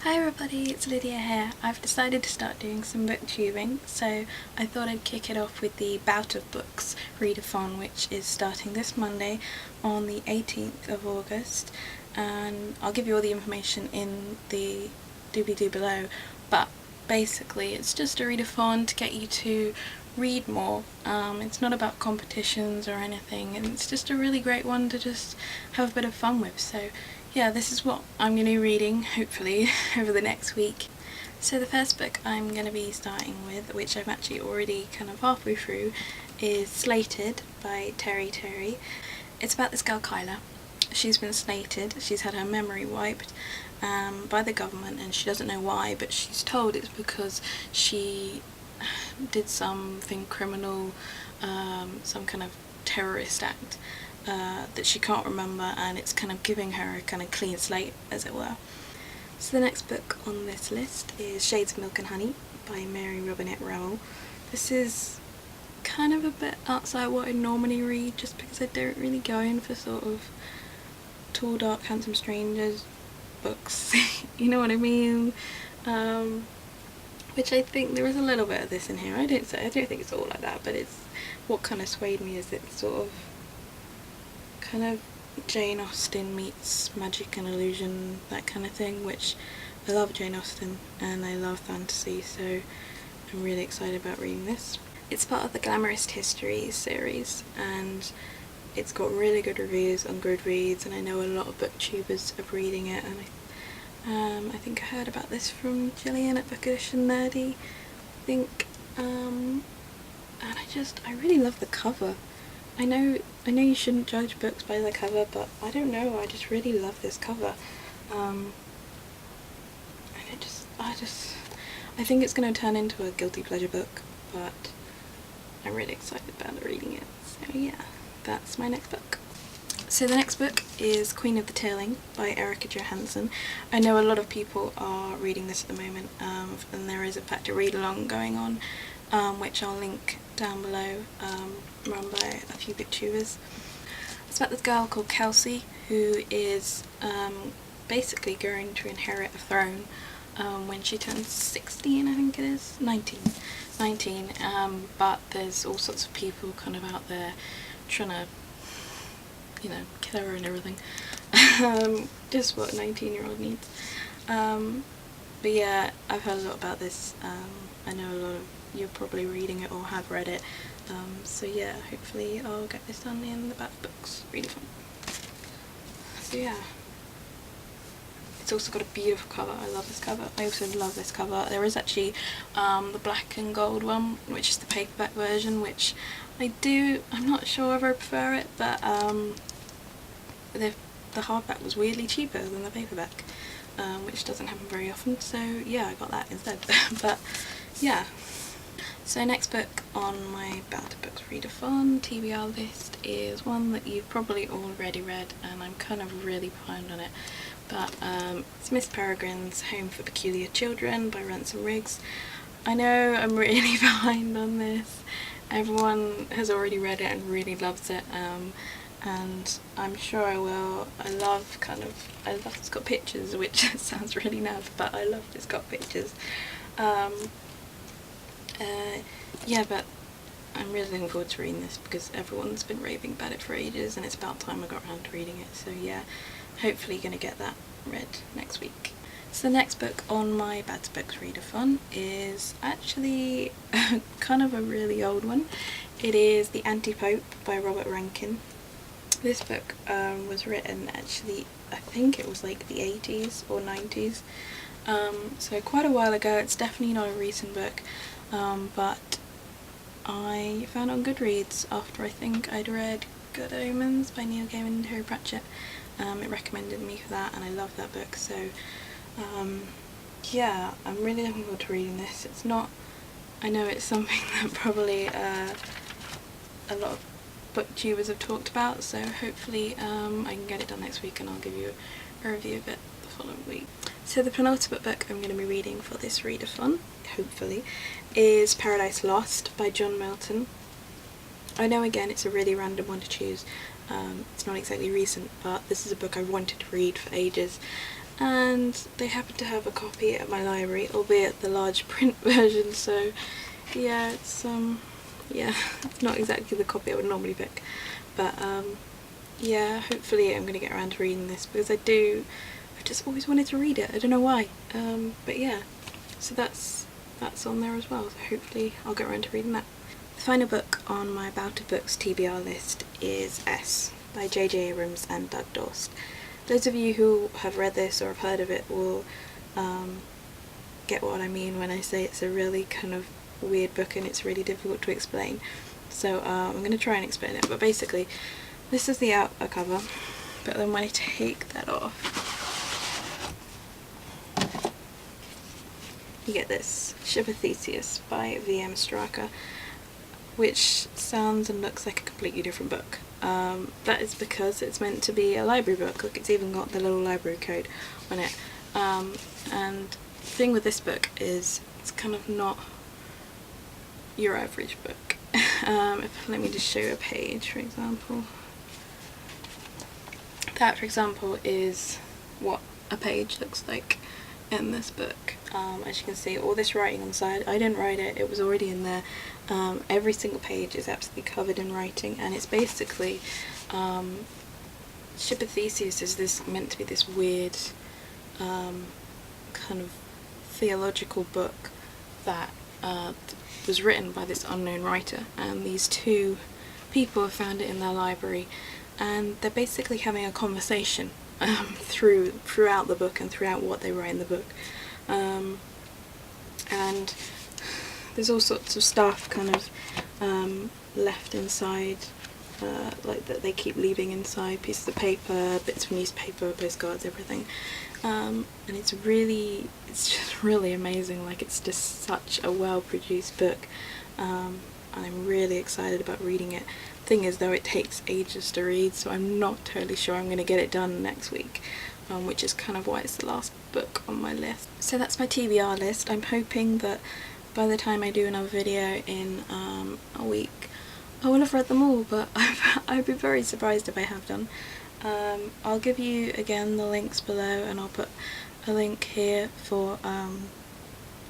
Hi everybody, it's Lydia here. I've decided to start doing some booktubing, so I thought I'd kick it off with the Bout of Books readathon, which is starting this Monday on the 18th of August, and I'll give you all the information in the doobly-doo below, but basically it's just a readathon to get you to read more. It's not about competitions or anything, and it's just a really great one to just have a bit of fun with. So yeah, this is what I'm going to be reading, hopefully, over the next week. So the first book I'm going to be starting with, which I'm actually already kind of halfway through, is Slated by Terry. It's about this girl Kyla. She's been slated, she's had her memory wiped by the government, and she doesn't know why, but she's told it's because she did something criminal, some kind of terrorist act that she can't remember, and it's kind of giving her a kind of clean slate, as it were. So the next book on this list is Shades of Milk and Honey by Mary Robinette Rowell. This is kind of a bit outside what I normally read, just because I don't really go in for sort of tall, dark, handsome strangers books. You know what I mean? Which I think there is a little bit of this in here. I don't think it's all like that, but it's what kind of swayed me is it's sort of kind of Jane Austen meets magic and illusion, that kind of thing, which I love Jane Austen and I love fantasy, so I'm really excited about reading this. It's part of the Glamorous History series, and it's got really good reviews on Goodreads, and I know a lot of booktubers are reading it, and I think I heard about this from Gillian at Book Edition Nerdy, I think, and I really love the cover. I know you shouldn't judge books by the cover, but I don't know, I just really love this cover. And I think it's going to turn into a guilty pleasure book, but I'm really excited about reading it. So yeah, that's my next book. So the next book is Queen of the Tearling by Erica Johansson. I know a lot of people are reading this at the moment, and there is in fact a read-along going on, which I'll link down below, run by a few booktubers. It's about this girl called Kelsey, who is basically going to inherit a throne when she turns 16, I think it is, 19, but there's all sorts of people kind of out there trying to, you know, kill her and everything. Just what a 19-year-old needs. But yeah, I've heard a lot about this. I know a lot of you're probably reading it or have read it. So yeah, hopefully I'll get this done in the Bout of Books readathon. So yeah. It's also got a beautiful cover. I love this cover. I also love this cover. There is actually the black and gold one, which is the paperback version, which I'm not sure whether I prefer it, but the hardback was weirdly cheaper than the paperback, which doesn't happen very often, so yeah, I got that instead. But yeah. So next book on my Bout of Books readathon TBR list is one that you've probably already read, and I'm kind of really behind on it, but it's Miss Peregrine's Home for Peculiar Children by Ransom Riggs. I know I'm really behind on this. Everyone has already read it and really loves it, and I'm sure I will. I love it's got pictures, which sounds really naff, but I love it's got pictures. Yeah, but I'm really looking forward to reading this because everyone's been raving about it for ages, and it's about time I got around to reading it, so yeah, hopefully gonna get that read next week. So the next book on my Bout of Books readathon is actually kind of a really old one. It is The Anti-Pope by Robert Rankin. This book was written actually, I think it was like the 80s or 90s, so quite a while ago. It's definitely not a recent book, but I found it on Goodreads after I think I'd read Good Omens by Neil Gaiman and Terry Pratchett. It recommended me for that, and I love that book, so yeah, I'm really looking forward to reading this. It's not, I know it's something that probably a lot of booktubers have talked about, so hopefully I can get it done next week and I'll give you a review of it the following week. So the penultimate book I'm going to be reading for this readathon, hopefully, is Paradise Lost by John Milton. I know again it's a really random one to choose. It's not exactly recent, but this is a book I wanted to read for ages, and they happen to have a copy at my library, albeit the large print version, so yeah, it's it's not exactly the copy I would normally pick, but yeah, hopefully I'm going to get around to reading this, because I've just always wanted to read it, I don't know why, but yeah, so that's on there as well, so hopefully I'll get around to reading that. The final book on my Bout of Books TBR list is S by J.J. Abrams and Doug Dorst. Those of you who have read this or have heard of it will get what I mean when I say it's a really kind of weird book and it's really difficult to explain. So I'm going to try and explain it, but basically this is the outer cover, but then when I take that off you get this, Ship of Theseus by V.M. Straka, which sounds and looks like a completely different book. That is because it's meant to be a library book. Look, it's even got the little library code on it. And the thing with this book is it's kind of not your average book. Let me just show you a page, for example. That, for example, is what a page looks like in this book. As you can see, all this writing on the side, I didn't write it, it was already in there. Every single page is absolutely covered in writing, and it's basically Ship of Theseus is meant to be this weird kind of theological book that was written by this unknown writer, and these two people have found it in their library, and they're basically having a conversation throughout the book and throughout what they write in the book. And there's all sorts of stuff kind of left inside, like that they keep leaving inside, pieces of paper, bits of newspaper, postcards, everything. And it's just really amazing. Like, it's just such a well-produced book, and I'm really excited about reading it. Thing is, though, it takes ages to read, so I'm not totally sure I'm going to get it done next week, which is kind of why it's the last book on my list. So that's my TBR list. I'm hoping that by the time I do another video in a week, I will have read them all, but I'd be very surprised if I have done. I'll give you again the links below, and I'll put a link here for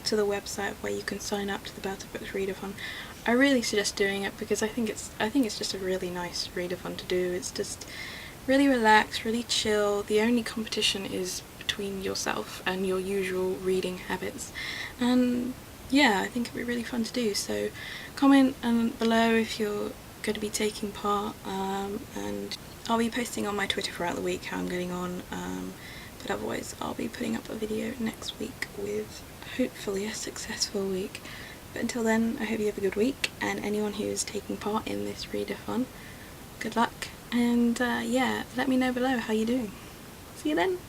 to the website where you can sign up to the Bout of Books readathon. I really suggest doing it because I think it's just a really nice readathon to do. It's just really relaxed, really chill. The only competition is between yourself and your usual reading habits, and yeah, I think it'd be really fun to do. So comment below if you're going to be taking part, and I'll be posting on my Twitter throughout the week how I'm getting on, but otherwise I'll be putting up a video next week with hopefully a successful week. But until then, I hope you have a good week, and anyone who is taking part in this readathon, good luck, and yeah, let me know below how you're doing. See you then!